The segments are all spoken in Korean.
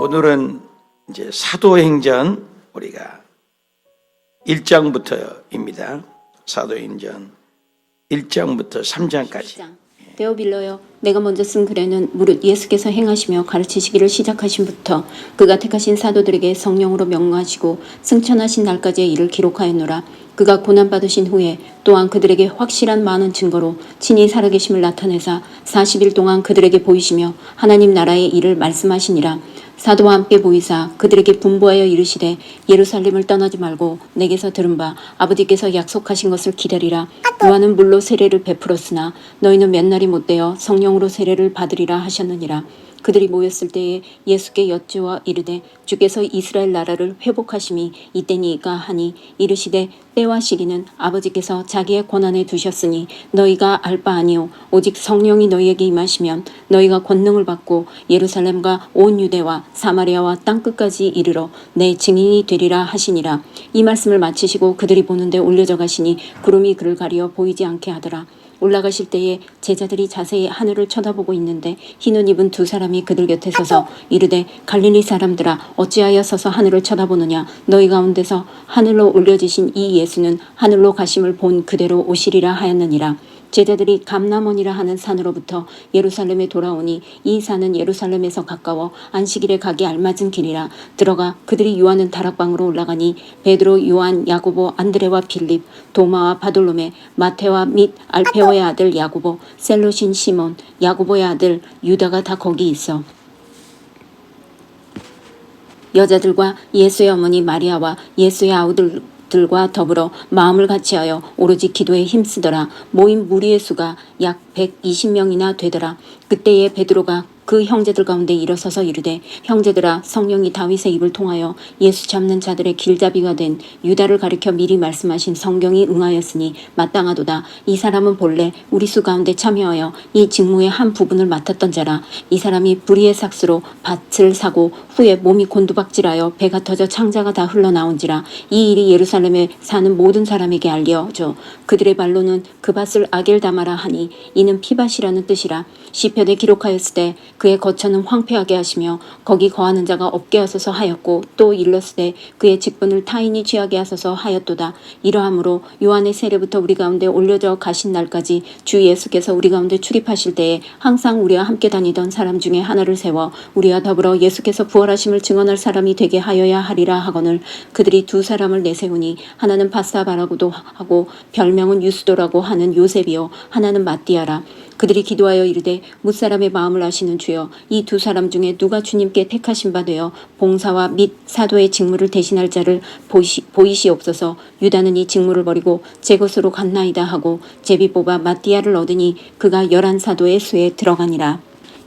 오늘은 이제 사도행전 우리가 1장부터입니다. 사도행전 1장부터 3장까지. 데오빌러여, 내가 먼저 쓴 글에는 무릇 예수께서 행하시며 가르치시기를 시작하신부터 그가 택하신 사도들에게 성령으로 명하시고 승천하신 날까지의 일을 기록하였노라. 그가 고난받으신 후에 또한 그들에게 확실한 많은 증거로 친히 살아계심을 나타내사 40일 동안 그들에게 보이시며 하나님 나라의 일을 말씀하시니라. 사도와 함께 보이사 그들에게 분부하여 이르시되 예루살렘을 떠나지 말고 내게서 들은 바 아버지께서 약속하신 것을 기다리라. 요한은 물로 세례를 베풀었으나 너희는 몇 날이 못되어 성령으로 세례를 받으리라 하셨느니라. 그들이 모였을 때에 예수께 여쭈어 이르되 주께서 이스라엘 나라를 회복하심이 이때니까 하니 이르시되 때와 시기는 아버지께서 자기의 권한에 두셨으니 너희가 알 바 아니요 오직 성령이 너희에게 임하시면 너희가 권능을 받고 예루살렘과 온 유대와 사마리아와 땅끝까지 이르러 내 증인이 되리라 하시니라. 이 말씀을 마치시고 그들이 보는데 올려져 가시니 구름이 그를 가리어 보이지 않게 하더라. 올라가실 때에 제자들이 자세히 하늘을 쳐다보고 있는데 흰 옷 입은 두 사람이 그들 곁에 서서 이르되 갈릴리 사람들아 어찌하여 서서 하늘을 쳐다보느냐. 너희 가운데서 하늘로 올려지신 이 예수는 하늘로 가심을 본 그대로 오시리라 하였느니라. 제자들이 감람원이라 하는 산으로부터 예루살렘에 돌아오니 이 산은 예루살렘에서 가까워 안식일에 가기 알맞은 길이라. 들어가 그들이 요한은 다락방으로 올라가니 베드로, 요한, 야고보, 안드레와 빌립, 도마와 바돌로메, 마테와 및 알페오의 아들 야고보, 셀로신 시몬, 야고보의 아들 유다가 다 거기 있어. 여자들과 예수의 어머니 마리아와 예수의 아우들과 더불어 마음을 같이하여 오로지 기도에 힘쓰더라. 모인 무리의 수가 약 120명이나 되더라. 그때에 베드로가 그 형제들 가운데 일어서서 이르되 형제들아, 성령이 다윗의 입을 통하여 예수 잡는 자들의 길잡이가 된 유다를 가리켜 미리 말씀하신 성경이 응하였으니 마땅하도다. 이 사람은 본래 우리 수 가운데 참여하여 이 직무의 한 부분을 맡았던 자라. 이 사람이 불의의 삭스로 밭을 사고 후에 몸이 곤두박질하여 배가 터져 창자가 다 흘러나온지라. 이 일이 예루살렘에 사는 모든 사람에게 알려져 그들의 말로는 그 밭을 아겔다마라 하니 이는 피밭이라는 뜻이라. 시편에 기록하였을 때 그의 거처는 황폐하게 하시며 거기 거하는 자가 없게 하소서 하였고 또 일렀으되 그의 직분을 타인이 취하게 하소서 하였도다. 이러함으로 요한의 세례부터 우리 가운데 올려져 가신 날까지 주 예수께서 우리 가운데 출입하실 때에 항상 우리와 함께 다니던 사람 중에 하나를 세워 우리와 더불어 예수께서 부활하심을 증언할 사람이 되게 하여야 하리라 하거늘 그들이 두 사람을 내세우니 하나는 바사바라고도 하고 별명은 유스도라고 하는 요셉이요 하나는 마띠아라. 그들이 기도하여 이르되 뭇사람의 마음을 아시는 주여, 이 두 사람 중에 누가 주님께 택하신 바 되어 봉사와 및 사도의 직무를 대신할 자를 보이시옵소서. 유다는 이 직무를 버리고 제 것으로 갔나이다 하고 제비 뽑아 마띠아를 얻으니 그가 11사도의 수에 들어가니라.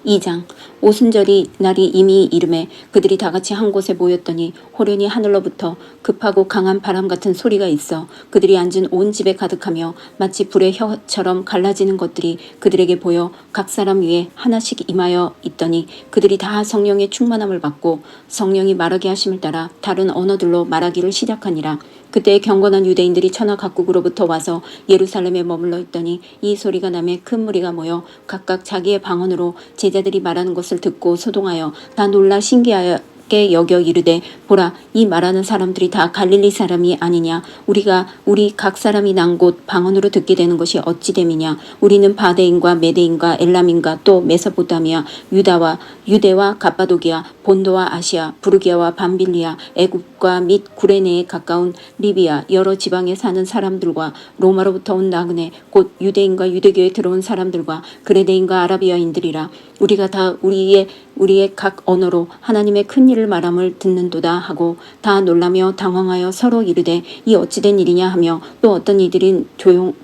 2장. 오순절이 날이 이미 이름에 그들이 다 같이 한 곳에 모였더니 호련히 하늘로부터 급하고 강한 바람 같은 소리가 있어 그들이 앉은 온 집에 가득하며 마치 불의 혀처럼 갈라지는 것들이 그들에게 보여 각 사람 위에 하나씩 임하여 있더니 그들이 다 성령의 충만함을 받고 성령이 말하게 하심을 따라 다른 언어들로 말하기를 시작하니라. 그때 경건한 유대인들이 천하 각국으로부터 와서 예루살렘에 머물러 있더니 이 소리가 나매 큰 무리가 모여 각각 자기의 방언으로 제자들이 말하는 것을 듣고 소동하여 다 놀라 신기하여 여겨 이르되 보라, 이 말하는 사람들이 다 갈릴리 사람이 아니냐. 우리 각 사람이 난 곳 방언으로 듣게 되는 것이 어찌 됨이냐. 우리는 바데인과 메데인과 엘람인과 또 메소포타미아, 유대와 갑바도기아, 본도와 아시아, 부르기아와 밤빌리아, 애굽과 및 구레네에 가까운 리비아, 여러 지방에 사는 사람들과 로마로부터 온 나그네 곧 유대인과 유대교에 들어온 사람들과 그레네인과 아라비아인들이라. 우리가 다 우리의 각 언어로 하나님의 큰 일을 말함을 듣는도다 하고 다 놀라며 당황하여 서로 이르되 이 어찌된 일이냐 하며 또 어떤 이들이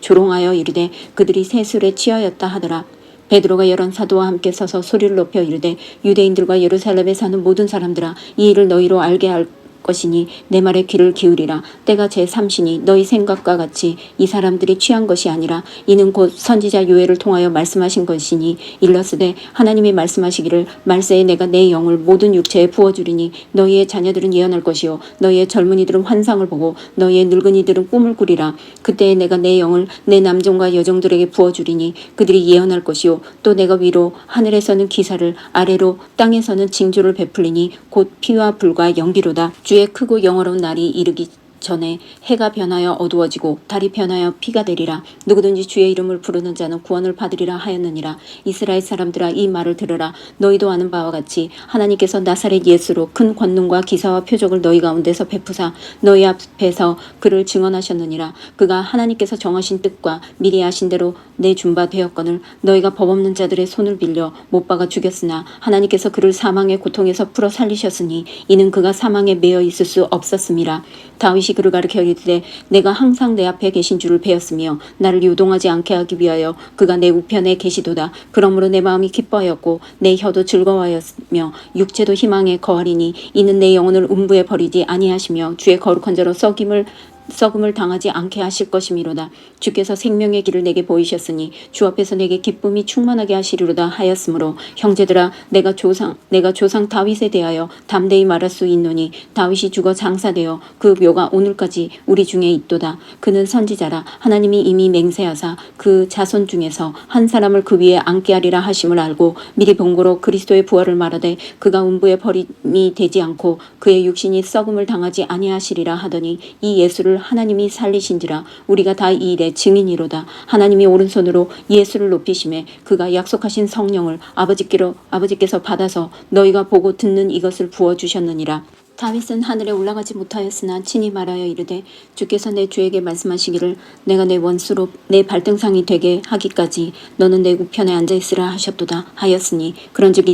조롱하여 이르되 그들이 세술에 취하였다 하더라. 베드로가 11사도와 함께 서서 소리를 높여 이르되 유대인들과 예루살렘에 사는 모든 사람들아, 이 일을 너희로 알게 할 것이니 내 말에 귀를 기울이라. 때가 제3시니 너희 생각과 같이 이 사람들이 취한 것이 아니라 이는 곧 선지자 요엘을 통하여 말씀하신 것이니 일러스되 하나님이 말씀하시기를 말세에 내가 내 영을 모든 육체에 부어주리니 너희의 자녀들은 예언할 것이요 너희의 젊은이들은 환상을 보고 너희의 늙은이들은 꿈을 꾸리라. 그때에 내가 내 영을 내 남종과 여종들에게 부어주리니 그들이 예언할 것이요 또 내가 위로 하늘에서는 기사를 아래로 땅에서는 징조를 베풀리니 곧 피와 불과 연기로다. 주의 크고 영화로운 날이 이르기 전에 해가 변하여 어두워지고 달이 변하여 피가 되리라. 누구든지 주의 이름을 부르는 자는 구원을 받으리라 하였느니라. 이스라엘 사람들아 이 말을 들으라. 너희도 아는 바와 같이 하나님께서 나사렛 예수로 큰 권능과 기사와 표적을 너희 가운데서 베푸사 너희 앞에서 그를 증언하셨느니라. 그가 하나님께서 정하신 뜻과 미리 아신 대로 내준 바 되었거늘 너희가 법 없는 자들의 손을 빌려 못 박아 죽였으나 하나님께서 그를 사망의 고통에서 풀어 살리셨으니 이는 그가 사망에 매여 있을 수 없었음이라. 다윗이 그를 가르쳐 이르되 내가 항상 내 앞에 계신 줄을 배웠으며 나를 요동하지 않게 하기 위하여 그가 내 우편에 계시도다. 그러므로 내 마음이 기뻐하였고 내 혀도 즐거워하였으며 육체도 희망에 거하리니 이는 내 영혼을 음부에 버리지 아니하시며 주의 거룩한 자로 썩음을 당하지 않게 하실 것이미로다. 주께서 생명의 길을 내게 보이셨으니 주 앞에서 내게 기쁨이 충만하게 하시리로다 하였으므로 형제들아 내가 조상 다윗에 대하여 담대히 말할 수 있노니 다윗이 죽어 장사되어 그 묘가 오늘까지 우리 중에 있도다. 그는 선지자라. 하나님이 이미 맹세하사 그 자손 중에서 한 사람을 그 위에 앉게 하리라 하심을 알고 미리 본고로 그리스도의 부활을 말하되 그가 음부에 버림이 되지 않고 그의 육신이 썩음을 당하지 아니하시리라 하더니 이 예수를 하나님이 살리신지라. 우리가 다 이 일의 증인이로다. 하나님이 오른손으로 예수를 높이심에 그가 약속하신 성령을 아버지께서 받아서 너희가 보고 듣는 이것을 부어주셨느니라. 다윗은 하늘에 올라가지 못하였으나 친히 말하여 이르되 주께서 내 주에게 말씀하시기를 내가 내 원수로 내 발등상이 되게 하기까지 너는 내 우편에 앉아있으라 하셨도다 하였으니 그런즉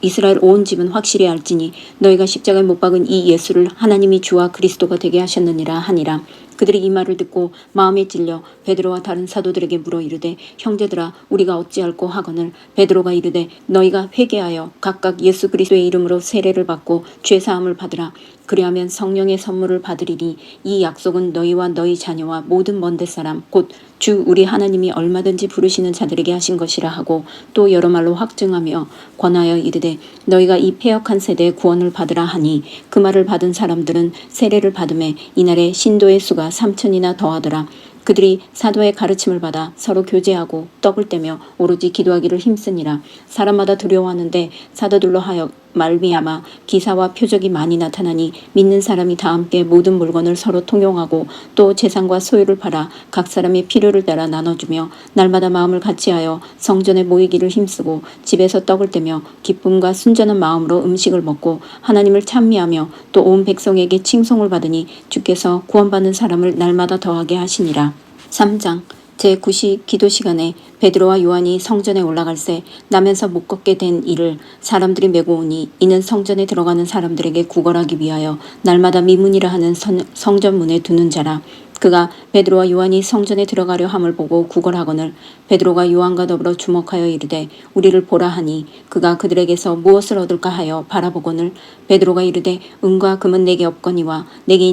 이스라엘 온 집은 확실히 알지니 너희가 십자가에 못 박은 이 예수를 하나님이 주와 그리스도가 되게 하셨느니라 하니라. 그들이 이 말을 듣고 마음에 찔려 베드로와 다른 사도들에게 물어 이르되 형제들아 우리가 어찌할꼬 하거늘 베드로가 이르되 너희가 회개하여 각각 예수 그리스도의 이름으로 세례를 받고 죄사함을 받으라. 그리하면 성령의 선물을 받으리니 이 약속은 너희와 너희 자녀와 모든 먼데 사람 곧 주 우리 하나님이 얼마든지 부르시는 자들에게 하신 것이라 하고 또 여러 말로 확증하며 권하여 이르되 너희가 이 패역한 세대의 구원을 받으라 하니 그 말을 받은 사람들은 세례를 받음에 이날에 신도의 수가 3,000이나 더하더라. 그들이 사도의 가르침을 받아 서로 교제하고 떡을 떼며 오로지 기도하기를 힘쓰니라. 사람마다 두려워하는데 사도들로 하여 말미암아 기사와 표적이 많이 나타나니 믿는 사람이 다 함께 모든 물건을 서로 통용하고 또 재산과 소유를 팔아 각 사람의 필요를 따라 나눠주며 날마다 마음을 같이하여 성전에 모이기를 힘쓰고 집에서 떡을 떼며 기쁨과 순전한 마음으로 음식을 먹고 하나님을 찬미하며 또 온 백성에게 칭송을 받으니 주께서 구원받는 사람을 날마다 더하게 하시니라. 3장 제9시 기도 시간에 베드로와 요한이 성전에 올라갈새 나면서 못 걷게 된 이를 사람들이 메고 오니 이는 성전에 들어가는 사람들에게 구걸하기 위하여 날마다 미문이라 하는 성전문에 두는 자라. 그가 베드로와 요한이 성전에 들어가려 함을 보고 구걸하거늘 베드로가 요한과 더불어 주목하여 이르되 우리를 보라 하니 그가 그들에게서 무엇을 얻을까 하여 바라보거늘 베드로가 이르되 은과 금은 내게 없거니와 내게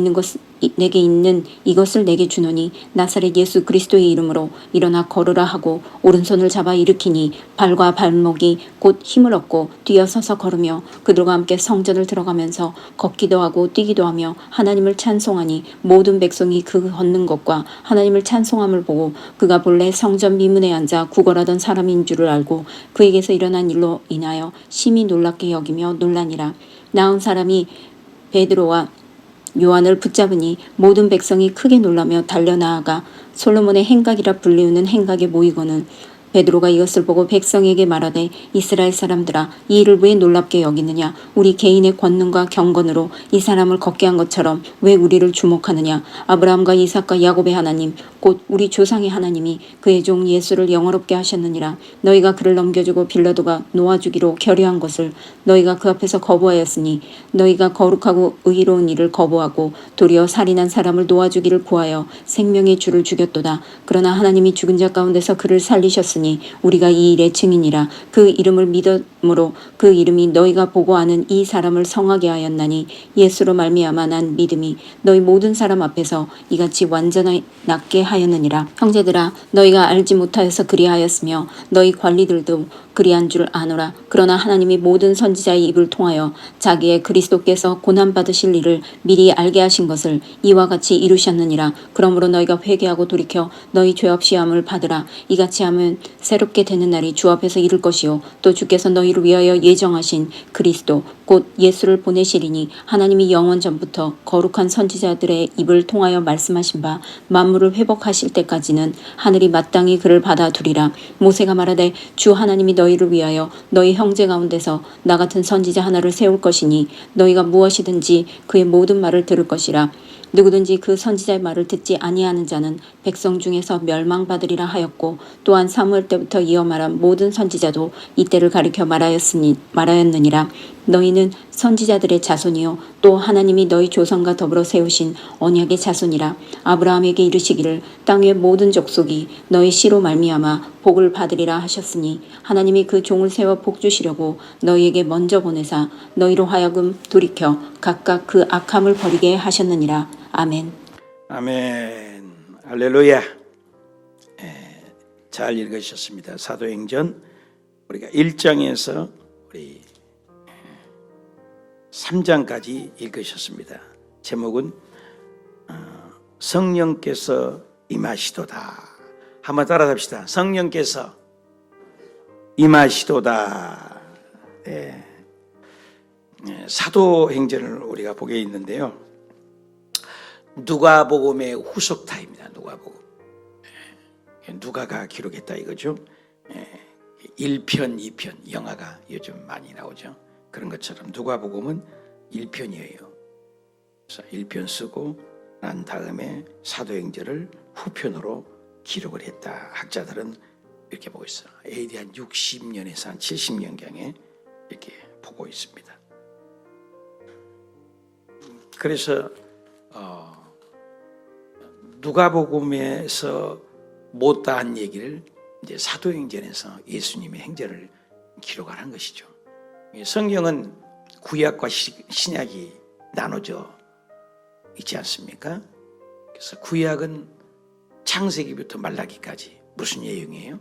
있는 이것을 내게 주노니 나사렛 예수 그리스도의 이름으로 일어나 걸으라 하고 오른손을 잡아 일으키니 발과 발목이 곧 힘을 얻고 뛰어서서 걸으며 그들과 함께 성전을 들어가면서 걷기도 하고 뛰기도 하며 하나님을 찬송하니 모든 백성이 그 걷는 것과 하나님을 찬송함을 보고 그가 본래 성전 미문에 앉아 구걸하던 사람인 줄을 알고 그에게서 일어난 일로 인하여 심히 놀랍게 여기며 놀라니라. 나은 사람이 베드로와 요한을 붙잡으니 모든 백성이 크게 놀라며 달려나아가 솔로몬의 행각이라 불리우는 행각에 모이거늘 베드로가 이것을 보고 백성에게 말하되 이스라엘 사람들아 이 일을 왜 놀랍게 여기느냐. 우리 개인의 권능과 경건으로 이 사람을 걷게 한 것처럼 왜 우리를 주목하느냐. 아브라함과 이삭과 야곱의 하나님 곧 우리 조상의 하나님이 그의 종 예수를 영화롭게 하셨느니라. 너희가 그를 넘겨주고 빌라도가 놓아주기로 결의한 것을 너희가 그 앞에서 거부하였으니 너희가 거룩하고 의로운 일을 거부하고 도리어 살인한 사람을 놓아주기를 구하여 생명의 주를 죽였도다. 그러나 하나님이 죽은 자 가운데서 그를 살리셨으니 하셨으니 우리가 이 일의 증인이라. 그 이름을 믿음으로 그 이름이 너희가 보고 아는 이 사람을 성하게 하였나니 예수로 말미암아 난 믿음이 너희 모든 사람 앞에서 이같이 완전히 낫게 하였느니라. 형제들아, 너희가 알지 못하여서 그리하였으며 너희 관리들도 그리한 줄 아노라. 그러나 하나님이 모든 선지자의 입을 통하여 자기의 그리스도께서 고난받으실 일을 미리 알게 하신 것을 이와 같이 이루셨느니라. 그러므로 너희가 회개하고 돌이켜 너희 죄 없이 함을 받으라. 이같이 하면 새롭게 되는 날이 주 앞에서 이를 것이요 또 주께서 너희를 위하여 예정하신 그리스도 곧 예수를 보내시리니 하나님이 영원 전부터 거룩한 선지자들의 입을 통하여 말씀하신 바 만물을 회복하실 때까지는 하늘이 마땅히 그를 받아두리라. 모세가 말하되 주 하나님이 너희를 위하여 너희 형제 가운데서 나 같은 선지자 하나를 세울 것이니 너희가 무엇이든지 그의 모든 말을 들을 것이라. 누구든지 그 선지자의 말을 듣지 아니하는 자는 백성 중에서 멸망받으리라 하였고 또한 사무엘 때부터 이어 말한 모든 선지자도 이때를 가리켜 말하였느니라. 너희는 선지자들의 자손이요 또 하나님이 너희 조상과 더불어 세우신 언약의 자손이라. 아브라함에게 이르시기를 땅 위의 모든 족속이 너희 씨로 말미암아 복을 받으리라 하셨으니 하나님이 그 종을 세워 복 주시려고 너희에게 먼저 보내사 너희로 하여금 돌이켜 각각 그 악함을 버리게 하셨느니라. 아멘. 아멘. 할렐루야. 잘 읽으셨습니다. 사도행전 우리가 1장에서 우리 3장까지 읽으셨습니다. 제목은 성령께서 임하시도다. 한번 따라합시다. 성령께서 임하시도다. 사도행전을 우리가 보게 있는데요. 누가복음의 후속타입니다. 누가복음. 누가가 기록했다 이거죠. 1편, 2편 영화가 요즘 많이 나오죠. 그런 것처럼 누가복음은 1편이에요. 그래서 1편 쓰고 난 다음에 사도행전을 후편으로 기록을 했다. 학자들은 이렇게 보고 있어요. AD 한 60년에서 한 70년경에 이렇게 보고 있습니다. 그래서 누가복음에서 못다한 얘기를 이제 사도행전에서 예수님의 행전을 기록한 것이죠. 성경은 구약과 신약이 나눠져 있지 않습니까? 그래서 구약은 창세기부터 말라기까지 무슨 내용이에요?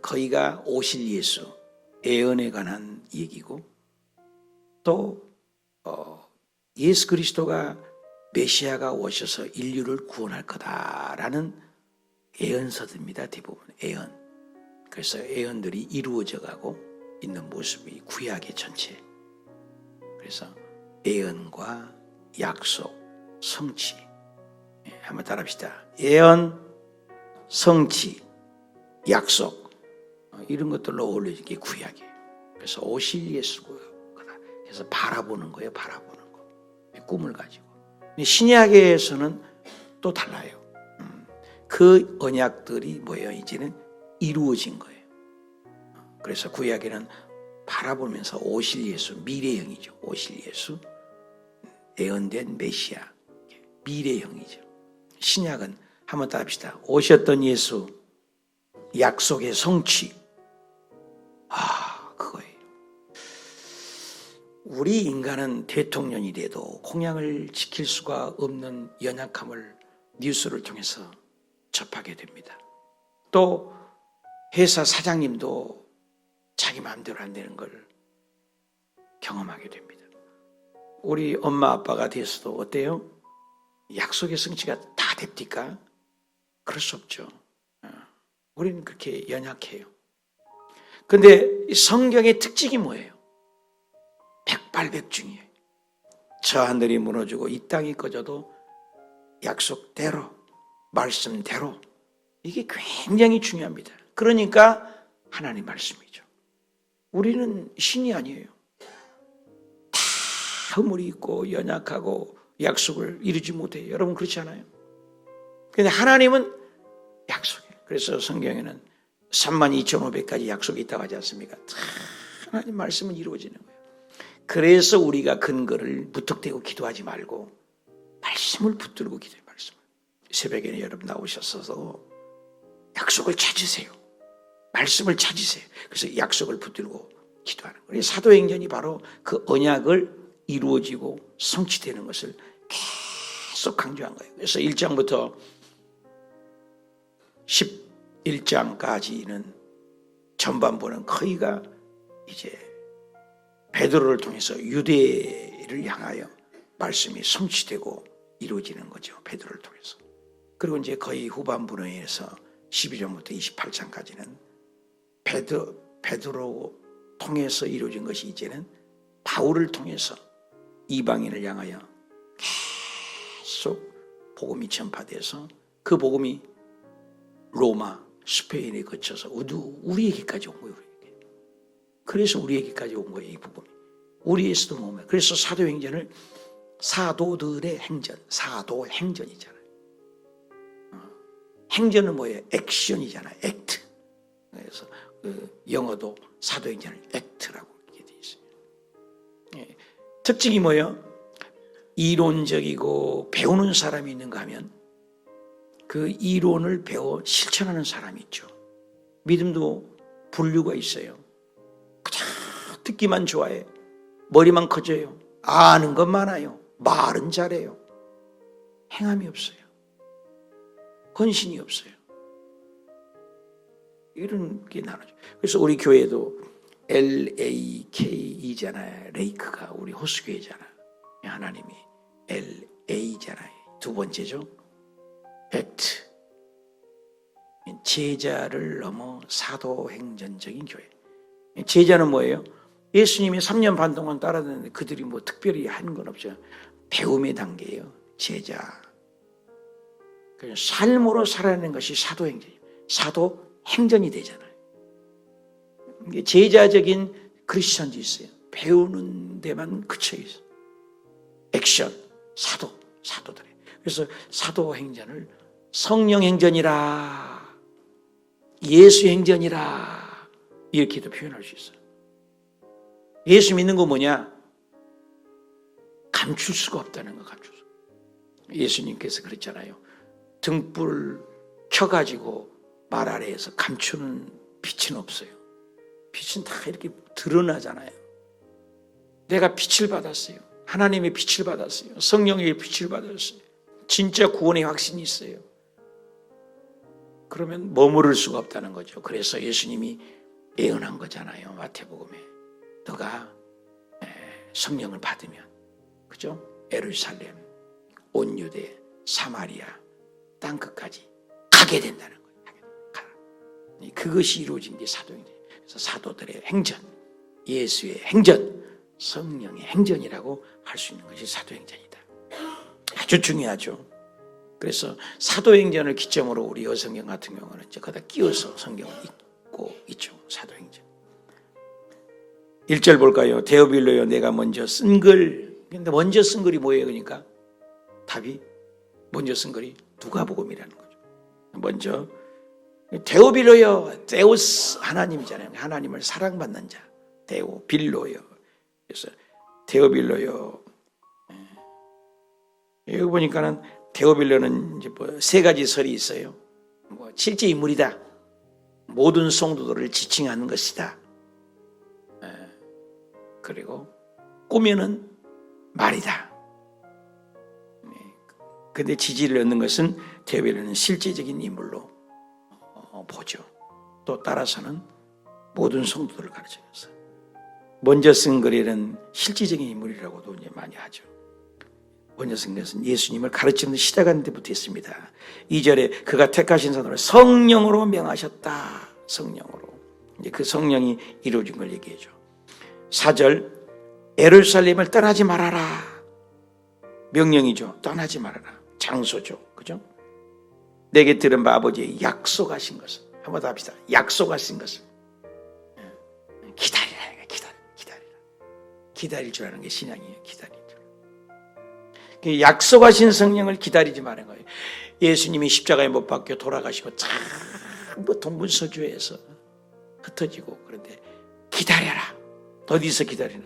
거기가 오실 예수, 예언에 관한 얘기고 또 예수 그리스도가 메시아가 오셔서 인류를 구원할 거다라는 예언서들입니다. 대부분 예언. 그래서 예언들이 이루어져 가고 있는 모습이 구약의 전체. 그래서 예언과 약속, 성취. 한번 따라합시다. 예언, 성취, 약속. 이런 것들로 어울리는 게 구약이에요. 그래서 오실 예수가 그래서 바라보는 거예요. 바라보는 거. 꿈을 가지고. 신약에서는 또 달라요. 그 언약들이 뭐예요? 이제는 이루어진 거예요. 그래서 구약에는 바라보면서 오실 예수, 미래형이죠. 오실 예수, 예언된 메시아, 미래형이죠. 신약은 한번 따라합시다. 오셨던 예수, 약속의 성취. 그거예요. 우리 인간은 대통령이 돼도 공약을 지킬 수가 없는 연약함을 뉴스를 통해서 접하게 됩니다. 또 회사 사장님도 자기 마음대로 안 되는 걸 경험하게 됩니다. 우리 엄마 아빠가 돼서도 어때요? 약속의 성취가 다 됩니까? 그럴 수 없죠. 우리는 그렇게 연약해요. 근데 성경의 특징이 뭐예요? 백발백중이에요. 저 하늘이 무너지고 이 땅이 꺼져도 약속대로, 말씀대로. 이게 굉장히 중요합니다. 그러니까 하나님 말씀이죠. 우리는 신이 아니에요. 다 허물이 있고 연약하고 약속을 이루지 못해요. 여러분 그렇지 않아요? 근데 하나님은 약속이에요. 그래서 성경에는 32,500가지 약속이 있다고 하지 않습니까? 다 하나님 말씀은 이루어지는 거예요. 그래서 우리가 근거를 무턱대고 기도하지 말고 말씀을 붙들고 기도해요. 말씀을. 새벽에는 여러분 나오셨어서 약속을 찾으세요. 말씀을 찾으세요. 그래서 약속을 붙들고 기도하는 거예요. 사도행전이 바로 그 언약을 이루어지고 성취되는 것을 계속 강조한 거예요. 그래서 1장부터 11장까지는 전반부는 거의가 이제 베드로를 통해서 유대를 향하여 말씀이 성취되고 이루어지는 거죠. 베드로를 통해서. 그리고 이제 거의 후반부에서 12장부터 28장까지는 베드로 통해서 이루어진 것이 이제는 바울을 통해서 이방인을 향하여 계속 복음이 전파돼서 그 복음이 로마, 스페인에 거쳐서 우리에게까지 온 거예요. 그래서 우리에게까지 온 거예요. 이 부분이. 우리에서도 몸에. 그래서 사도행전을 사도들의 행전, 사도행전이잖아요. 행전은 뭐예요? 액션이잖아요. 액트. 그래서 영어도 사도행전을 액트라고 이렇게 되어 있어요. 예. 특징이 뭐예요? 이론적이고 배우는 사람이 있는가 하면 그 이론을 배워 실천하는 사람이 있죠. 믿음도 분류가 있어요. 그냥 듣기만 좋아해. 머리만 커져요. 아는 것 많아요. 말은 잘해요. 행함이 없어요. 헌신이 없어요. 이런 게 나눠져. 그래서 우리 교회도 LAK이잖아요. 레이크가 우리 호수교회잖아요. 하나님이 LA잖아요. 두 번째죠. 액트. 제자를 넘어 사도행전적인 교회. 제자는 뭐예요? 예수님이 3년 반 동안 따라다녔는데 그들이 뭐 특별히 한 건 없죠. 배움의 단계예요. 제자. 삶으로 살아내는 것이 사도행전이에요. 사도행전이 되잖아요. 제자적인 크리스천도 있어요. 배우는 데만 그쳐 있어요. 액션, 사도들이. 그래서 사도행전을 성령행전이라, 예수행전이라 이렇게도 표현할 수 있어요. 예수 믿는 거 뭐냐? 감출 수가 없다는 거, 감출 수가. 예수님께서 그랬잖아요. 등불 켜가지고 말 아래에서 감추는 빛은 없어요. 빛은 다 이렇게 드러나잖아요. 내가 빛을 받았어요. 하나님의 빛을 받았어요. 성령의 빛을 받았어요. 진짜 구원의 확신이 있어요. 그러면 머무를 수가 없다는 거죠. 그래서 예수님이 예언한 거잖아요. 마태복음에. 너가 성령을 받으면, 그죠? 예루살렘, 온 유대, 사마리아, 땅끝까지 가게 된다는 거예요. 가라. 그것이 이루어진 게 사도행전. 그래서 사도들의 행전, 예수의 행전, 성령의 행전이라고 할 수 있는 것이 사도행전이다. 아주 중요하죠. 그래서 사도행전을 기점으로 우리 여성경 같은 경우는 이제 거기다 끼워서 성경을 읽고 있죠. 사도행전. 1절 볼까요? 데오빌로여 내가 먼저 쓴 글. 근데 먼저 쓴 글이 뭐예요? 그러니까 답이 먼저 쓴 글이 누가복음이라는 거죠. 먼저 데오빌로여, 데우스 하나님이잖아요. 하나님을 사랑받는 자. 데오빌로여. 그래서 데오빌로여. 여기 보니까는 데오빌로는 이제 뭐 세 가지 설이 있어요. 뭐 실제 인물이다. 모든 성도들을 지칭하는 것이다. 그리고 꾸며는 말이다. 근데 지지를 얻는 것은 데오빌로는 실제적인 인물로 보죠. 또 따라서는 모든 성도들을 가르쳐줬어요. 먼저 쓴 글에는 실질적인 인물이라고도 이제 많이 하죠. 먼저 쓴 것은 예수님을 가르치는 시작한 데부터 있습니다. 2절에 그가 택하신 사람을 성령으로 명하셨다. 성령으로. 이제 그 성령이 이루어진 걸 얘기해줘. 4절 예루살렘을 떠나지 말아라. 명령이죠. 떠나지 말아라. 장소죠. 그죠? 내게 들은 바 아버지의 약속하신 것을 한번 더 합시다. 약속하신 것을 기다리라. 기다릴 줄 아는 게 신앙이에요. 기다릴 줄. 약속하신 성령을 기다리지 말는 거예요. 예수님이 십자가에 못 박혀 돌아가시고 전부 동분서주에서 흩어지고 그런데 기다려라. 어디서 기다리나?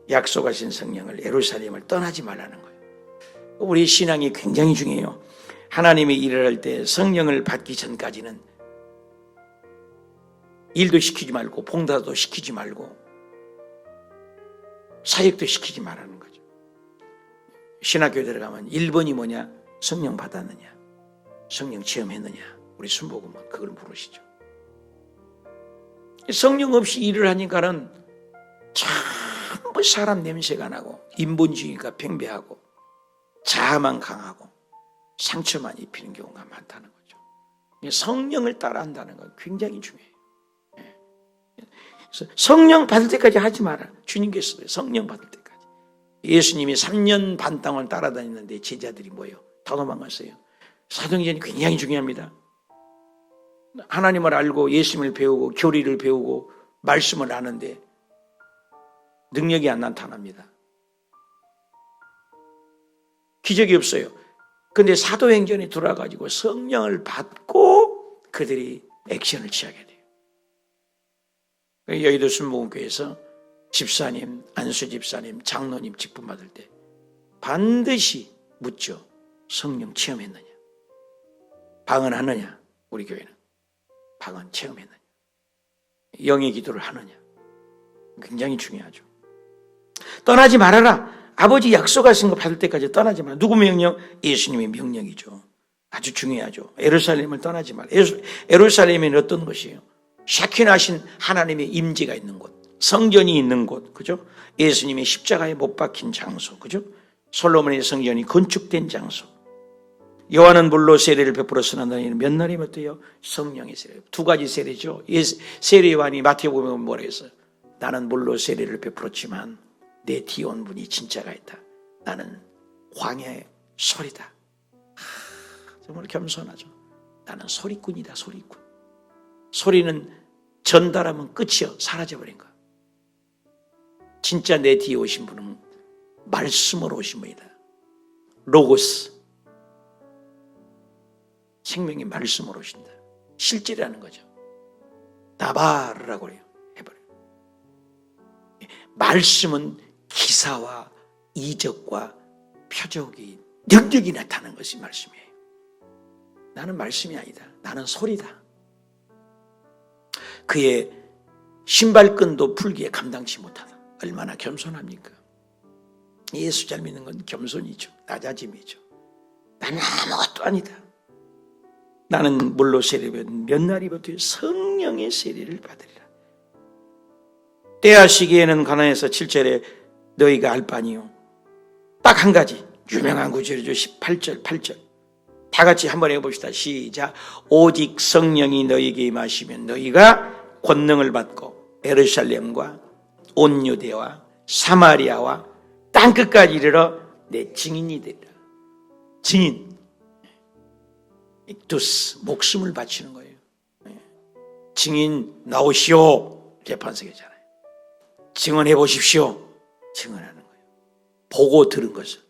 약속하신 성령을 예루살렘을 떠나지 말라는 거예요. 우리 신앙이 굉장히 중요해요. 하나님이 일을 할 때 성령을 받기 전까지는 일도 시키지 말고 봉사도 시키지 말고 사역도 시키지 말라는 거죠. 신학교에 들어가면 1번이 뭐냐? 성령 받았느냐? 성령 체험했느냐? 우리 순복음은 그걸 물으시죠. 성령 없이 일을 하니까는 전부 사람 냄새가 나고 인본주의가 팽배하고 자아만 강하고 상처만 입히는 경우가 많다는 거죠. 성령을 따라한다는 건 굉장히 중요해요. 그래서 성령 받을 때까지 하지 마라. 주님께서도 성령 받을 때까지. 예수님이 3년 반 동안 따라다녔는데 제자들이 뭐예요? 다 도망갔어요. 사도행전이 굉장히 중요합니다. 하나님을 알고 예수님을 배우고 교리를 배우고 말씀을 아는데 능력이 안 나타납니다. 기적이 없어요. 근데 사도행전에 들어와가지고 성령을 받고 그들이 액션을 취하게 돼요. 여의도 순복음교회에서 집사님, 안수 집사님, 장로님 직분 받을 때 반드시 묻죠. 성령 체험했느냐? 방언하느냐? 우리 교회는 방언 체험했느냐? 영의 기도를 하느냐? 굉장히 중요하죠. 떠나지 말아라. 아버지 약속하신 거 받을 때까지 떠나지 말아라. 누구 명령? 예수님의 명령이죠. 아주 중요하죠. 예루살렘을 떠나지 말아라. 예루살렘은 어떤 것이에요? 샤키나신 하나님의 임재가 있는 곳, 성전이 있는 곳, 그죠? 예수님의 십자가에 못 박힌 장소, 그죠? 솔로몬의 성전이 건축된 장소. 요한은 물로 세례를 베풀었으나 너희는 몇 날이 어때요? 성령의 세례. 두 가지 세례죠. 세례 요한이 마태복음에 뭐라 했어요? 나는 물로 세례를 베풀었지만 내 뒤에 온 분이 진짜가 있다. 나는 광야의 소리다. 정말 겸손하죠. 나는 소리꾼이다. 소리꾼. 소리는 전달하면 끝이요. 사라져버린 거야. 진짜 내 뒤에 오신 분은 말씀으로 오신 분이다. 로고스. 생명의 말씀으로 오신다. 실제라는 거죠. 나바르라고 그래요. 해버려요. 말씀은 기사와 이적과 표적이 능력이 나타나는 것이 말씀이에요. 나는 말씀이 아니다. 나는 소리다. 그의 신발끈도 풀기에 감당치 못하다. 얼마나 겸손합니까? 예수 잘 믿는 건 겸손이죠. 낮아짐이죠. 나는 아무것도 아니다. 나는 물로 세례받은 몇 날이부터 성령의 세례를 받으리라. 때와 시기에는 가나안에서 7절에 너희가 알 바니요. 딱 한 가지 유명한 구절이죠. 18절 8절 다 같이 한번 해봅시다. 시작. 오직 성령이 너희에게 임하시면 너희가 권능을 받고 예루살렘과 온 유대와 사마리아와 땅끝까지 이르러 내 증인이 되리라. 증인. 익두스, 목숨을 바치는 거예요. 증인 나오시오. 재판석이잖아요. 증언해 보십시오. 증언하는 거예요. 보고 들은 것을.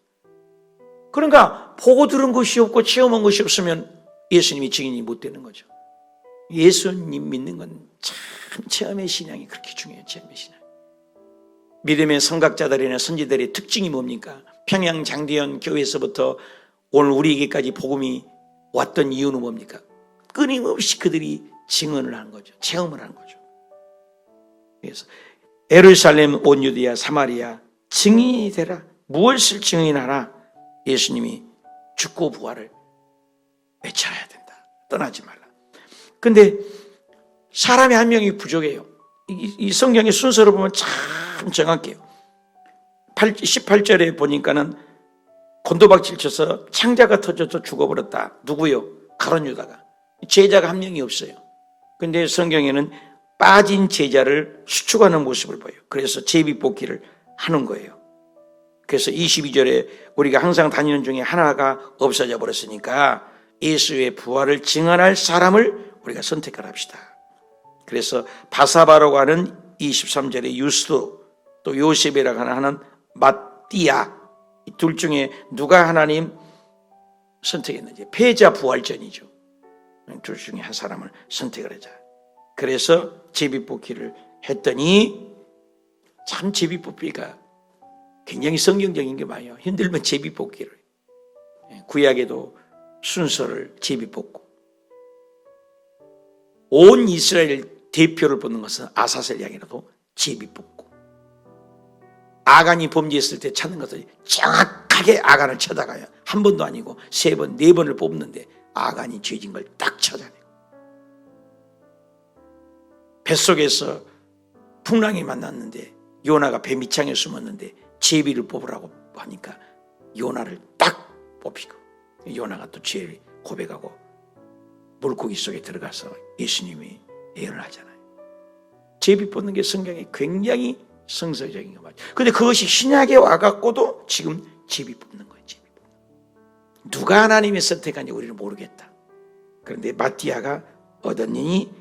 그러니까 보고 들은 것이 없고 체험한 것이 없으면 예수님이 증인이 못 되는 거죠. 예수님 믿는 건 참 체험의 신앙이 그렇게 중요해요. 체험의 신앙. 믿음의 선각자들이나 선지들의 특징이 뭡니까? 평양 장대현 교회에서부터 오늘 우리에게까지 복음이 왔던 이유는 뭡니까? 끊임없이 그들이 증언을 하는 거죠. 체험을 하는 거죠. 그래서 예루살렘, 온 유대야, 사마리아 증인이 되라. 무엇을 증인하라? 예수님이 죽고 부활을 외쳐야 된다. 떠나지 말라. 근데 사람이 한 명이 부족해요. 이 성경의 순서를 보면 참 정확해요. 18절에 보니까는 곤도박질 쳐서 창자가 터져서 죽어버렸다. 누구요? 가룟 유다가. 제자가 한 명이 없어요. 근데 성경에는 빠진 제자를 수축하는 모습을 보여요. 그래서 제비뽑기를 하는 거예요. 그래서 22절에 우리가 항상 다니는 중에 하나가 없어져 버렸으니까 예수의 부활을 증언할 사람을 우리가 선택을 합시다. 그래서 바사바라고 하는 23절에 유스도 또 요셉이라고 하는 마띠아 이 둘 중에 누가 하나님 선택했는지 패자 부활전이죠. 둘 중에 한 사람을 선택을 하자. 그래서 제비뽑기를 했더니 참 제비뽑기가 굉장히 성경적인 게 많아요. 힘들면 제비뽑기를. 구약에도 순서를 제비뽑고 온 이스라엘 대표를 뽑는 것은 아사셀 양이라도 제비 뽑고, 아간이 범죄했을 때 찾는 것은 정확하게 아간을 찾아가야, 한 번도 아니고 3번, 4번을 뽑는데 아간이 죄진 걸 딱 찾아내고, 뱃속에서 풍랑이 만났는데 요나가 배 밑창에 숨었는데 제비를 뽑으라고 하니까 요나를 딱 뽑히고, 요나가 또 죄를 고백하고 물고기 속에 들어가서 예수님이 예언을 하잖아요. 제비 뽑는 게 성경에 굉장히 성서적인 거 맞죠. 근데 그것이 신약에 와갖고도 지금 제비 뽑는 거예요. 제비 뽑는 거. 누가 하나님이 선택한지 우리는 모르겠다. 그런데 마띠아가 얻었느니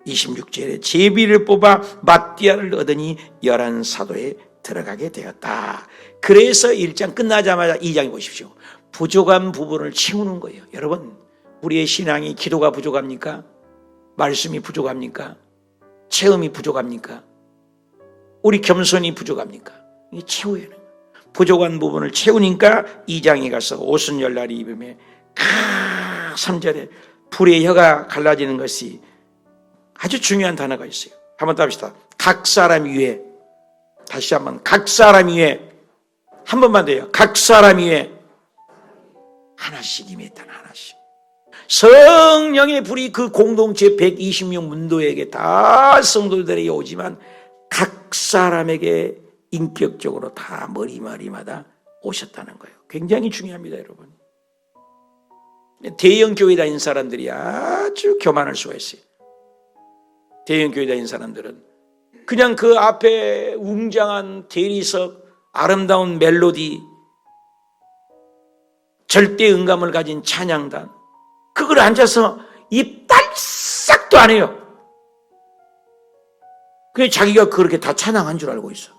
26절에 제비를 뽑아 마띠아를 얻으니 11사도에 들어가게 되었다. 그래서 1장 끝나자마자 2장에 보십시오. 부족한 부분을 채우는 거예요. 여러분, 우리의 신앙이 기도가 부족합니까? 말씀이 부족합니까? 체험이 부족합니까? 우리 겸손이 부족합니까? 이게 채워야 해요. 부족한 부분을 채우니까 2장에 가서 오순절날이 입음에 3절에 불의 혀가 갈라지는 것이 아주 중요한 단어가 있어요. 한번 따봅시다. 각 사람 위에, 다시 한번, 각 사람 위에, 한 번만 더요. 각 사람 위에 하나씩 임했다는, 하나씩. 성령의 불이 그 공동체 120명 문도에게 다 성도들에게 오지만 각 사람에게 인격적으로 다 머리마다 오셨다는 거예요. 굉장히 중요합니다, 여러분. 대형 교회 다니는 사람들이 아주 교만할 수가 있어요. 대형 교회 다니는 사람들은 그냥 그 앞에 웅장한 대리석, 아름다운 멜로디, 절대 음감을 가진 찬양단, 그걸 앉아서 입 딸싹도 안 해요. 그냥 자기가 그렇게 다 찬양한 줄 알고 있어.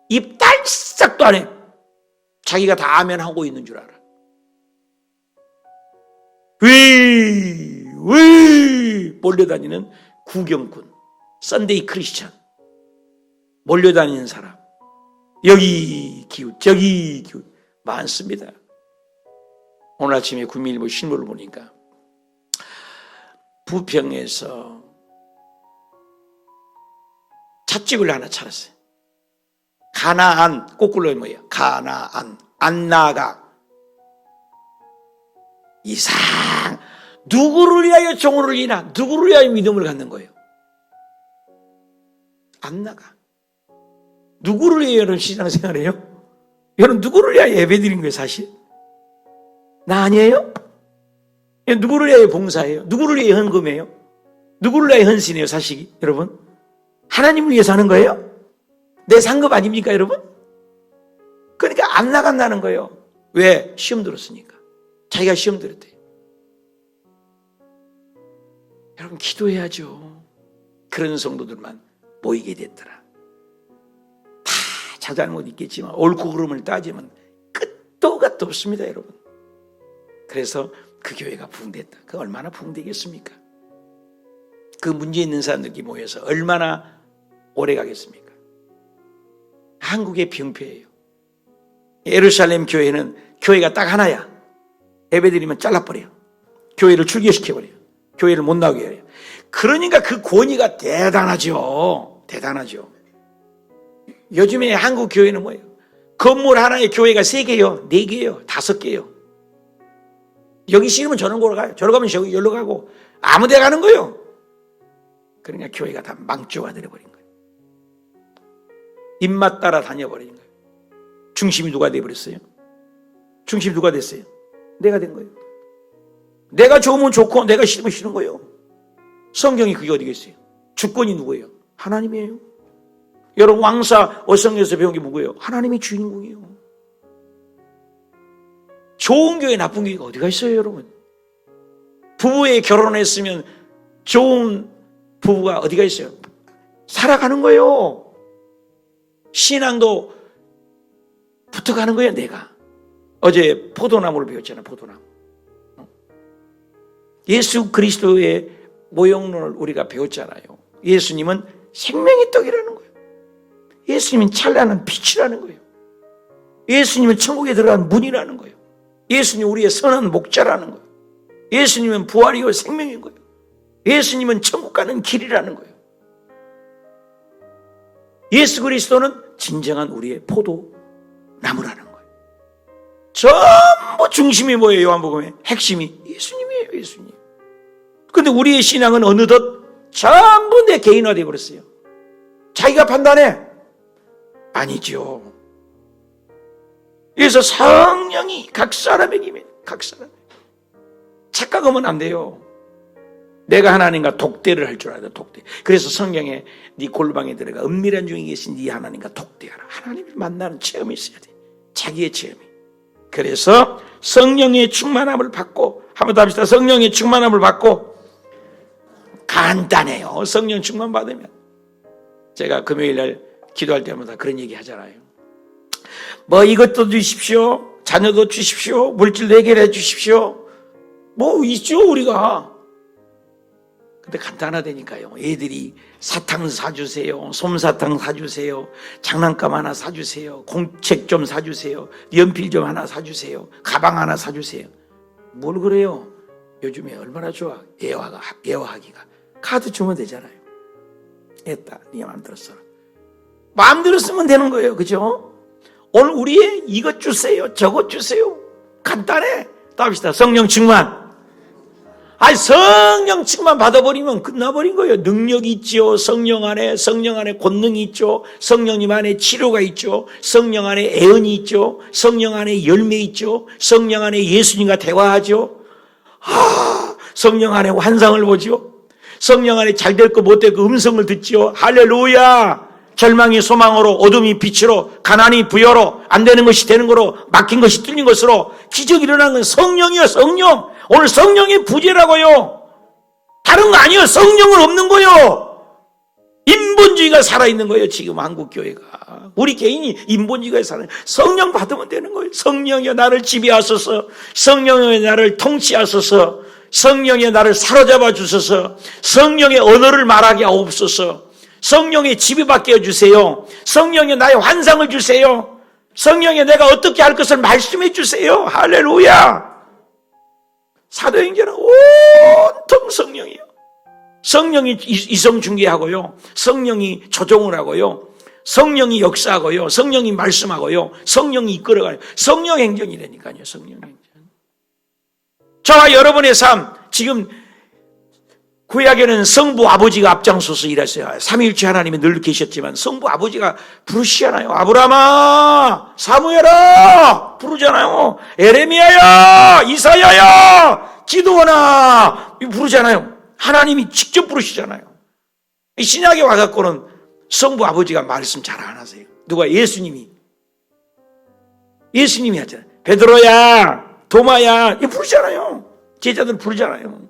입 딸싹도 안 해. 자기가 다 아멘 하고 있는 줄 알아. 위 몰려다니는 구경꾼, 썬데이 크리스찬, 몰려다니는 사람, 여기 기웃 저기 기웃 많습니다. 오늘 아침에 국민일보 신문을 보니까 부평에서 찻집을 하나 차렸어요. 가나안, 거꾸로 뭐예요? 가나안, 안나가. 이상, 누구를 위하여 종을 이나, 누구를 위하여 믿음을 갖는 거예요? 안나가. 누구를 위하여 여러분 신앙생활해요? 여러분 누구를 위하여 예배드린 거예요, 사실? 나 아니에요? 누구를 위하여 봉사해요? 누구를 위하여 헌금해요? 누구를 위하여 헌신해요, 사실? 여러분? 하나님을 위해서 하는 거예요? 내 상급 아닙니까, 여러분? 그러니까 안 나간다는 거예요. 왜? 시험 들었으니까. 자기가 시험 들었대요. 여러분, 기도해야죠. 그런 성도들만 모이게 됐더라. 다 자잘못 있겠지만 옳고 그름을 따지면 끝도 gat도 없습니다, 여러분. 그래서 그 교회가 부흥됐다. 그 얼마나 부흥되겠습니까? 그 문제 있는 사람들이 모여서 얼마나 오래 가겠습니까? 한국의 병폐예요. 예루살렘 교회는 교회가 딱 하나야. 예배드리면 잘라버려요. 교회를 출교시켜버려요. 교회를 못 나오게 해요. 그러니까 그 권위가 대단하죠. 대단하죠. 요즘에 한국 교회는 뭐예요? 건물 하나에 교회가 3개요, 4개요, 5개요. 여기 싫으면 저런 곳으로 가요. 저로 가면 저기 여기로 가고 아무 데 가는 거예요. 그러니까 교회가 다 망조가 되어버린 거예요. 입맛 따라 다녀버린 거예요. 중심이 누가 돼버렸어요? 중심이 누가 됐어요? 내가 된 거예요. 내가 좋으면 좋고 내가 싫으면 싫은 거예요. 성경이 그게 어디겠어요? 주권이 누구예요? 하나님이에요. 여러분 왕사 어성에서 배운 게 뭐예요? 하나님이 주인공이에요. 좋은 교회 나쁜 교회가 어디가 있어요, 여러분? 부부에 결혼했으면 좋은 부부가 어디가 있어요? 살아가는 거예요. 신앙도 붙어가는 거예요, 내가. 어제 포도나무를 배웠잖아요, 포도나무. 예수 그리스도의 모형론을 우리가 배웠잖아요. 예수님은 생명의 떡이라는 거예요. 예수님은 찬란한 빛이라는 거예요. 예수님은 천국에 들어가는 문이라는 거예요. 예수님은 우리의 선한 목자라는 거예요. 예수님은 부활이고 생명인 거예요. 예수님은 천국 가는 길이라는 거예요. 예수 그리스도는 진정한 우리의 포도나무라는 거예요. 전부 중심이 뭐예요? 요한복음의 핵심이 예수님이에요. 예수님. 근데 우리의 신앙은 어느덧 전부 내 개인화되어 버렸어요. 자기가 판단해? 아니죠. 그래서 성령이 각 사람에게 임해. 각 사람에게. 착각하면 안 돼요. 내가 하나님과 독대를 할 줄 알아요. 독대. 그래서 성경에 네 골방에 들어가 은밀한 중에 계신 네 하나님과 독대하라. 하나님을 만나는 체험이 있어야 돼. 자기의 체험이. 그래서 성령의 충만함을 받고, 한번 더 합시다. 성령의 충만함을 받고. 간단해요. 성령 충만 받으면. 제가 금요일 날 기도할 때마다 그런 얘기 하잖아요. 뭐 이것도 주십시오. 자녀도 주십시오. 물질도 해결해 주십시오. 뭐 있죠 우리가. 근데 간단하다니까요. 애들이 사탕 사주세요. 솜사탕 사주세요. 장난감 하나 사주세요. 공책 좀 사주세요. 연필 좀 하나 사주세요. 가방 하나 사주세요. 뭘 그래요? 요즘에 얼마나 좋아. 예화하기가. 카드 주면 되잖아요. 했다. 네 마음대로 써라. 마음대로 쓰면 되는 거예요. 그죠? 오늘 우리의 이것 주세요. 저것 주세요. 간단해. 또 합시다. 성령 충만. 아니 성령 충만 받아버리면 끝나버린 거예요. 능력이 있죠. 성령 안에 권능이 있죠. 성령님 안에 치료가 있죠. 성령 안에 애언이 있죠. 성령 안에 열매 있죠. 성령 안에 예수님과 대화하죠. 성령 안에 환상을 보죠. 성령 안에 잘 될 거 못 될 거 음성을 듣죠. 할렐루야. 절망이 소망으로, 어둠이 빛으로, 가난이 부여로, 안 되는 것이 되는 거로, 막힌 것이 뚫린 것으로 기적이 일어나는 건 성령이요. 성령. 오늘 성령의 부재라고요. 다른 거 아니에요. 성령은 없는 거예요. 인본주의가 살아있는 거예요. 지금 한국교회가. 우리 개인이 인본주의가 살아있는 거예요. 성령 받으면 되는 거예요. 성령이여 나를 지배하소서. 성령이여 나를 통치하소서. 성령이여 나를 사로잡아 주소서. 성령의 언어를 말하게 하옵소서. 성령의 지배받게 해주세요. 성령의 나의 환상을 주세요. 성령의 내가 어떻게 할 것을 말씀해 주세요. 할렐루야. 사도행전은 온통 성령이에요. 성령이 이성중개하고요. 성령이 조종을 하고요. 성령이 역사하고요. 성령이 말씀하고요. 성령이 이끌어가요. 성령 행전이라니까요. 성령 행전. 저와 여러분의 삶, 지금 구약에는 성부 아버지가 앞장서서 일하세요. 삼위일체 하나님이 늘 계셨지만 성부 아버지가 부르시잖아요. 아브라함아, 사무엘아 부르잖아요. 에레미야야, 이사야야, 기도하나 부르잖아요. 하나님이 직접 부르시잖아요. 신약에 와갖고는 성부 아버지가 말씀 잘 안 하세요. 누가? 예수님이 하잖아요. 베드로야, 도마야, 이 부르잖아요. 제자들 부르잖아요.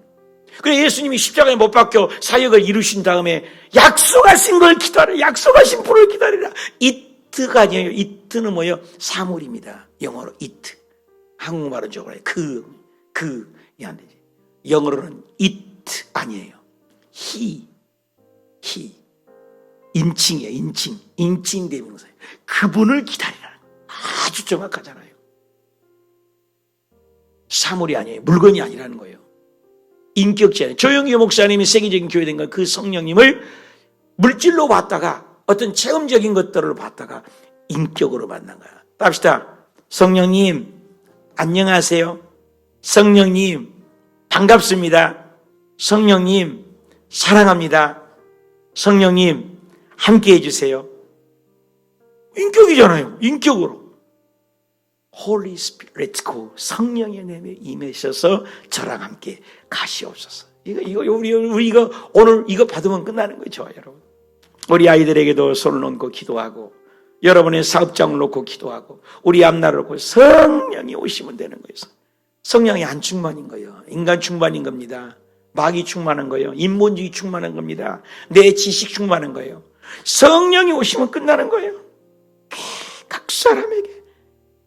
그래 예수님이 십자가에 못 박혀 사역을 이루신 다음에 약속하신 걸 기다려. 약속하신 분을 기다리라. 이트가 아니에요. 이트는 뭐예요? 사물입니다. 영어로 이트. 한국말은 저거예요. 그이 안 되지. 영어로는 it 아니에요. he. 인칭이에요. 인칭 대명사예요. 그분을 기다리라는 거예요. 아주 정확하잖아요. 사물이 아니에요. 물건이 아니라는 거예요. 인격체는 조영기 목사님이 세계적인 교회된 건 그 성령님을 물질로 봤다가 어떤 체험적인 것들을 봤다가 인격으로 만난 거야. 합시다. 성령님 안녕하세요. 성령님 반갑습니다. 성령님 사랑합니다. 성령님 함께 해주세요. 인격이잖아요. 인격으로. Holy Spirit, let's go. 성령의 내에 임하셔서 저랑 함께 가시옵소서. 우리 이거 오늘 이거 받으면 끝나는 거예요, 저와 여러분. 우리 아이들에게도 손을 얹고 기도하고, 여러분의 사업장을 놓고 기도하고, 우리 앞나라를 놓고 성령이 오시면 되는 거예요. 성령이 안 충만인 거예요. 인간 충만인 겁니다. 마귀 충만한 거예요. 인본주의 충만한 겁니다. 내 지식 충만한 거예요. 성령이 오시면 끝나는 거예요. 각 사람에게.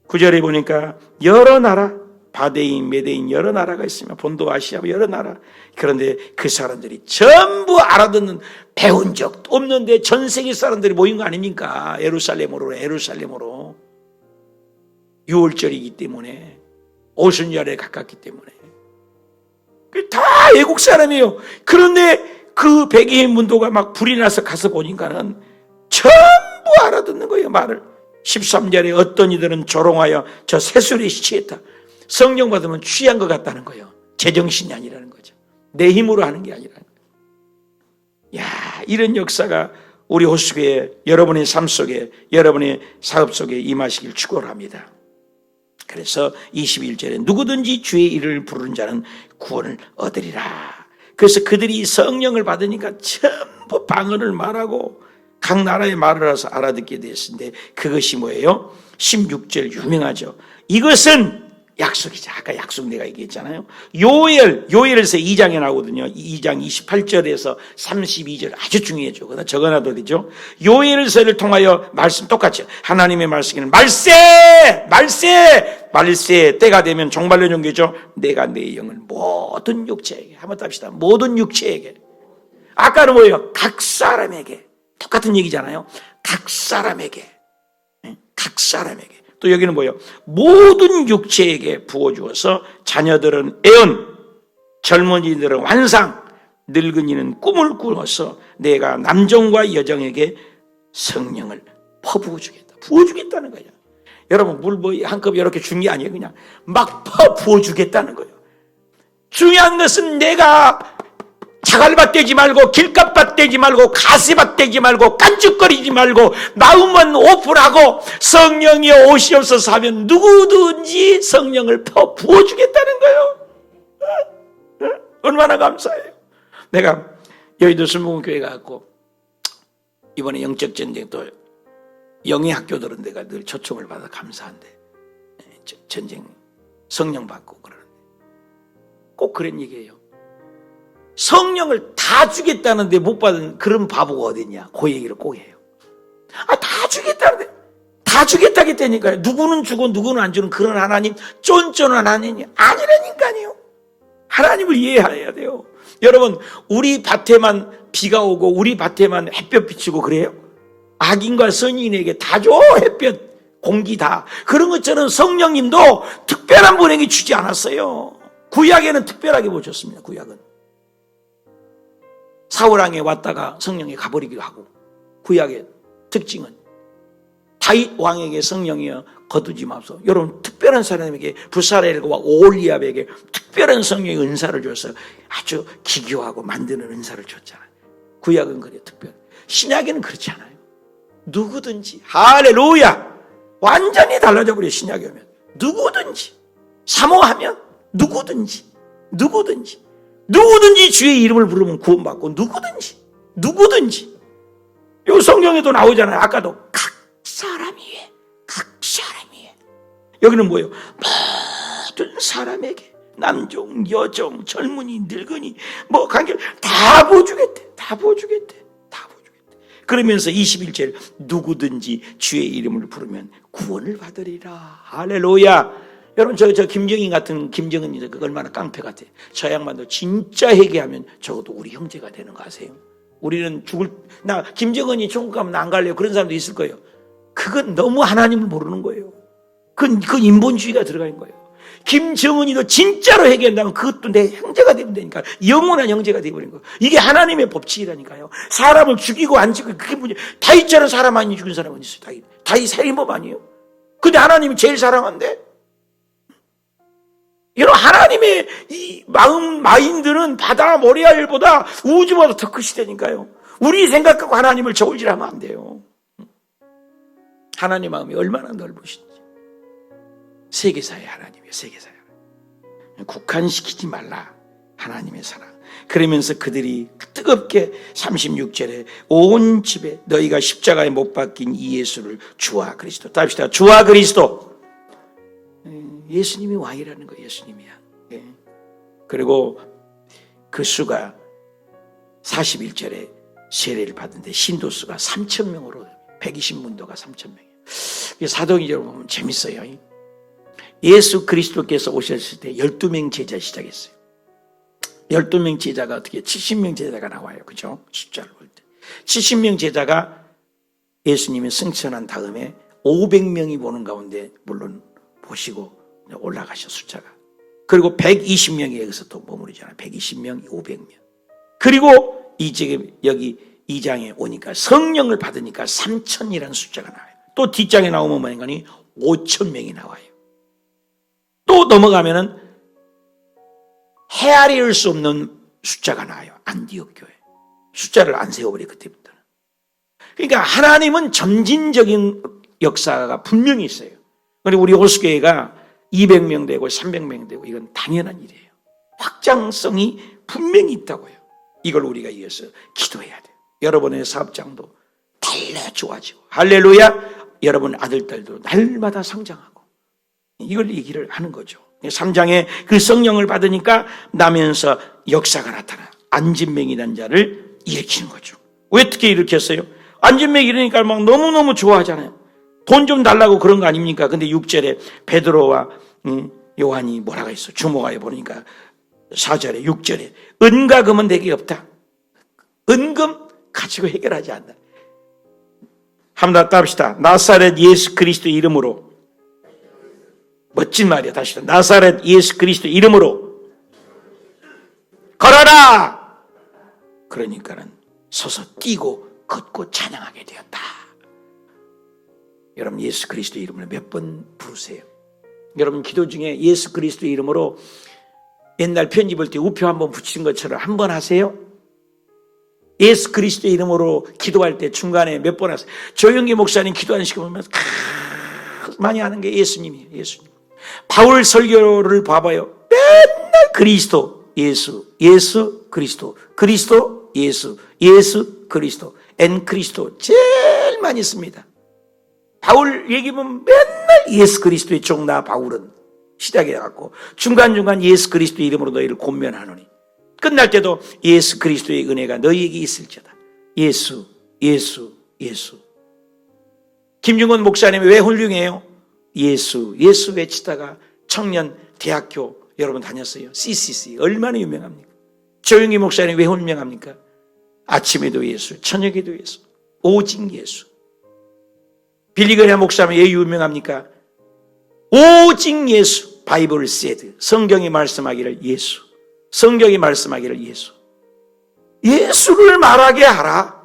9절에 보니까 여러 나라, 바데인, 메데인 여러 나라가 있으며 본도, 아시아 여러 나라. 그런데 그 사람들이 전부 알아듣는 배운 적도 없는데 전 세계 사람들이 모인 거 아닙니까? 예루살렘으로 6월절이기 때문에 오순절에 가깝기 때문에 다 애국 사람이에요. 그런데 그 백인 문도가 막 불이 나서 가서 보니까는 전부 알아듣는 거예요, 말을. 13절에 어떤 이들은 조롱하여 저 새술에 취했다. 성령 받으면 취한 것 같다는 거예요. 제정신이 아니라는 거죠. 내 힘으로 하는 게 아니라는 거예요. 야, 이런 역사가 우리 호수교회 여러분의 삶 속에, 여러분의 사업 속에 임하시길 축원합니다. 그래서 21절에 누구든지 주의 이름을 부르는 자는 구원을 얻으리라. 그래서 그들이 성령을 받으니까 전부 방언을 말하고 각 나라의 말을 해서 알아듣게 됐는데, 그것이 뭐예요? 16절 유명하죠. 이것은 약속이죠. 아까 약속 내가 얘기했잖아요. 요엘에서 2장에 나오거든요. 2장 28절에서 32절 아주 중요해죠. 그다 적어놔도 되죠. 요엘서를 통하여 말씀 똑같죠. 하나님의 말씀에는 말세 때가 되면 종말론 종교죠. 내가 내 영을 모든 육체에게, 한번 답시다. 모든 육체에게. 아까는 뭐예요? 각 사람에게. 똑같은 얘기잖아요. 각 사람에게. 또 여기는 뭐예요? 모든 육체에게 부어주어서 자녀들은 애언, 젊은이들은 환상, 늙은이는 꿈을 꾸어서 내가 남정과 여정에게 성령을 퍼부어주겠다. 부어주겠다는 거예요. 여러분, 물 뭐 한 컵 이렇게 준 게 아니에요. 그냥 막 부어주겠다는 거예요. 중요한 것은 내가 자갈밭 되지 말고, 길값밭 되지 말고, 가시밭 되지 말고, 깐죽거리지 말고, 마음은 오픈하고 성령이 오시옵소서 하면 누구든지 성령을 부어주겠다는 거예요. 얼마나 감사해요. 내가 여의도 순복음교회 가고 이번에 영적 전쟁 또 영의 학교들은 내가 늘 초청을 받아 감사한데, 전쟁 성령 받고 그러는데 꼭 그런 얘기예요. 성령을 다 주겠다는데 못 받은 그런 바보가 어딨냐. 그 얘기를 꼭 해요. 다 주겠다는데, 다 주겠다겠다니까요. 누구는 주고 누구는 안 주는 그런 하나님, 쫀쫀한 하나님이 아니라니까요. 하나님을 이해해야 돼요. 여러분, 우리 밭에만 비가 오고 우리 밭에만 햇볕 비치고 그래요? 악인과 선인에게 다 줘. 햇볕, 공기 다. 그런 것처럼 성령님도 특별한 분에게 주지 않았어요. 구약에는 특별하게 보셨습니다. 구약은 사울왕에 왔다가 성령이 가버리기도 하고, 구약의 특징은 다윗 왕에게 성령이 거두지 마옵소서. 여러분, 특별한 사람에게, 부사렐과 오홀리압에게 특별한 성령의 은사를 줘서 아주 기교하고 만드는 은사를 줬잖아요. 구약은 그래요. 특별. 신약에는 그렇지 않아요. 누구든지, 할렐루야, 완전히 달라져 버려요. 신약에 오면 누구든지, 사모하면 누구든지 주의 이름을 부르면 구원받고, 누구든지. 요 성경에도 나오잖아요. 아까도 각 사람 위에. 여기는 뭐예요? 모든 사람에게, 남종, 여종, 젊은이, 늙은이, 뭐 관계 다 부어주겠대. 그러면서 21절 누구든지 주의 이름을 부르면 구원을 받으리라. 할렐루야. 여러분, 저 김정인 같은 김정은이 얼마나 깡패 같아요. 저 양반도 진짜 회개하면 적어도 우리 형제가 되는 거 아세요? 우리는 김정은이 천국 가면 나 안 갈래요. 그런 사람도 있을 거예요. 그건 너무 하나님을 모르는 거예요. 그건 인본주의가 들어가 있는 거예요. 김정은이도 진짜로 회개한다면 그것도 내 형제가 되면 되니까, 영원한 형제가 되어버린 거예요. 이게 하나님의 법칙이라니까요. 사람을 죽이고 안 죽이고 그게 문제. 다윗처럼 사람 많이 죽인 사람은 있어요. 다윗 살인범 아니에요? 근데 하나님이 제일 사랑한대. 여러분, 하나님의 이 마인드는 바다 모래알보다 우주보다 더 크시다니까요. 우리 생각하고 하나님을 저울질하면 안 돼요. 하나님 마음이 얼마나 넓으신지. 세계사의 하나님이에요. 세계사의 하나님. 국한시키지 말라. 하나님의 사랑. 그러면서 그들이 뜨겁게 36절에 온 집에 너희가 십자가에 못 박힌 이 예수를 주와 그리스도. 답시다. 주와 그리스도. 예수님이 왕이라는 거예요. 예수님이야. 그리고 그 수가 41절에 세례를 받는데 신도수가 3,000명으로 120문도가 3,000명이에요. 사도행전을 보면 재밌어요. 예수 그리스도께서 오셨을 때 12명 제자 시작했어요. 12명 제자가 어떻게 70명 제자가 나와요. 그죠? 숫자를 볼 때 70명 제자가 예수님이 승천한 다음에 500명이 보는 가운데 물론 보시고 올라가셔. 숫자가 그리고 120명이 여기서 또 머무르잖아요. 120명, 500명. 그리고 이 지금 여기 2장에 오니까 성령을 받으니까 3,000이라는 숫자가 나와요. 또 뒷장에 나오면 뭐냐니 5,000명이 나와요. 또 넘어가면은 헤아릴 수 없는 숫자가 나와요. 안디옥 교회. 숫자를 안 세워버려 그때부터는. 그러니까 하나님은 점진적인 역사가 분명히 있어요. 그리고 우리 호수교회가 200명 되고 300명 되고 이건 당연한 일이에요. 확장성이 분명히 있다고요. 이걸 우리가 위해서 기도해야 돼요. 여러분의 사업장도 달라 좋아지고 할렐루야. 여러분 아들딸도 날마다 성장하고 이걸 얘기를 하는 거죠. 3장에 그 성령을 받으니까 나면서 역사가 나타나 안진맹이라는 자를 일으키는 거죠. 왜 어떻게 일으켰어요? 안진맹이 이러니까 막 너무너무 좋아하잖아요. 돈 좀 달라고 그런 거 아닙니까? 근데 6절에 베드로와 요한이 뭐라고 했어? 주목하여 보니까 4절에 6절에 은과 금은 내게 없다. 은금 가지고 해결하지 않는다. 한번 더 합시다. 나사렛 예수 그리스도 이름으로. 멋진 말이야. 다시 나사렛 예수 그리스도 이름으로 걸어라. 그러니까는 서서 뛰고 걷고 찬양하게 되었다. 여러분 예수 그리스도 이름을 몇 번 부르세요. 여러분 기도 중에 예수 그리스도 이름으로 옛날 편지 볼 때 우표 한번 붙이는 것처럼 한 번 하세요. 예수 그리스도 이름으로 기도할 때 중간에 몇 번 하세요. 조영기 목사님 기도하는 시간 보면 많이 하는 게 예수님이에요. 예수님. 바울 설교를 봐봐요. 맨날 그리스도, 예수, 예수, 그리스도, 그리스도, 예수, 예수, 그리스도, 엔 그리스도 제일 많이 씁니다. 바울 얘기하면 맨날 예수 그리스도의 종 나 바울은 시작해갖고 중간중간 예수 그리스도 이름으로 너희를 권면하노니 끝날 때도 예수 그리스도의 은혜가 너희에게 있을지어다. 예수, 예수, 예수. 김중건 목사님이 왜 훌륭해요? 예수, 예수 외치다가 청년 대학교 여러분 다녔어요. CCC 얼마나 유명합니까? 조영기 목사님 왜 훌륭합니까? 아침에도 예수, 저녁에도 예수, 오직 예수. 빌리그레아 목사님 왜 유명합니까? 오직 예수. 바이블 세드 성경이 말씀하기를 예수, 성경이 말씀하기를 예수. 예수를 말하게 하라.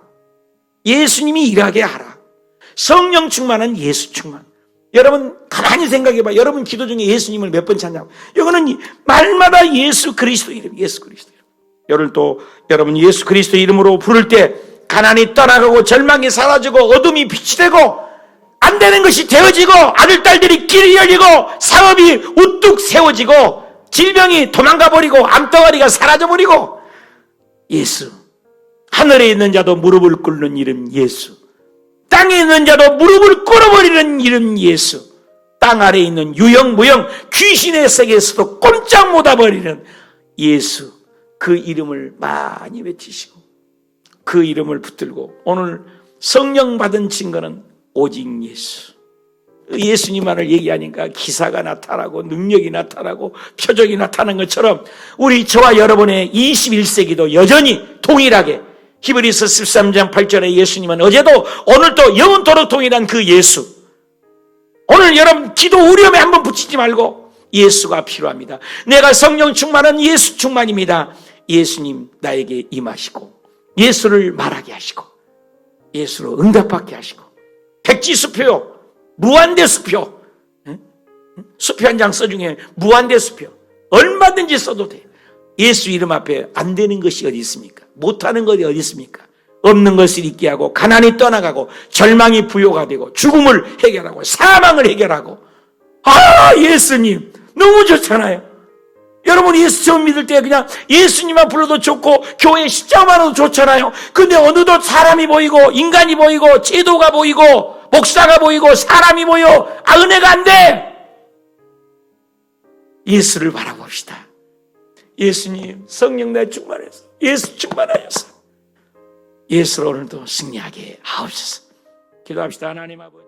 예수님이 일하게 하라. 성령 충만은 예수 충만. 여러분 가만히 생각해봐. 여러분 기도 중에 예수님을 몇 번 찾냐고. 이거는 말마다 예수 그리스도 이름, 예수 그리스도 이름. 여러분 예수 그리스도 이름으로 부를 때 가난이 떠나가고 절망이 사라지고 어둠이 빛이 되고 안 되는 것이 되어지고 아들 딸들이 길이 열리고 사업이 우뚝 세워지고 질병이 도망가버리고 암덩어리가 사라져버리고 예수. 하늘에 있는 자도 무릎을 꿇는 이름 예수. 땅에 있는 자도 무릎을 꿇어버리는 이름 예수. 땅 아래에 있는 유형 무형 귀신의 세계에서도 꼼짝 못해버리는 예수. 그 이름을 많이 외치시고 그 이름을 붙들고 오늘 성령 받은 증거는 오직 예수. 예수님만을 얘기하니까 기사가 나타나고 능력이 나타나고 표적이 나타나는 것처럼 우리 저와 여러분의 21세기도 여전히 동일하게 히브리서 13장 8절에 예수님은 어제도 오늘도 영원토록 동일한 그 예수. 오늘 여러분 기도 우려에 한번 붙이지 말고 예수가 필요합니다. 내가 성령 충만한 예수 충만입니다. 예수님 나에게 임하시고 예수를 말하게 하시고 예수로 응답받게 하시고 백지수표, 무한대수표, 수표 한 장 써중에 무한대수표 얼마든지 써도 돼요. 예수 이름 앞에 안 되는 것이 어디 있습니까? 못하는 것이 어디 있습니까? 없는 것을 있게 하고 가난이 떠나가고 절망이 부요가 되고 죽음을 해결하고 사망을 해결하고 예수님 너무 좋잖아요. 여러분 예수 처음 믿을 때 그냥 예수님만 불러도 좋고 교회 십자가만 해도 좋잖아요. 근데 어느덧 사람이 보이고 인간이 보이고 제도가 보이고 목사가 보이고 사람이 보여. 은혜가 안 돼. 예수를 바라봅시다. 예수님 성령 내 충만해서 예수 충만하여서 예수로 오늘도 승리하게 하옵소서. 기도합시다. 하나님 아버지.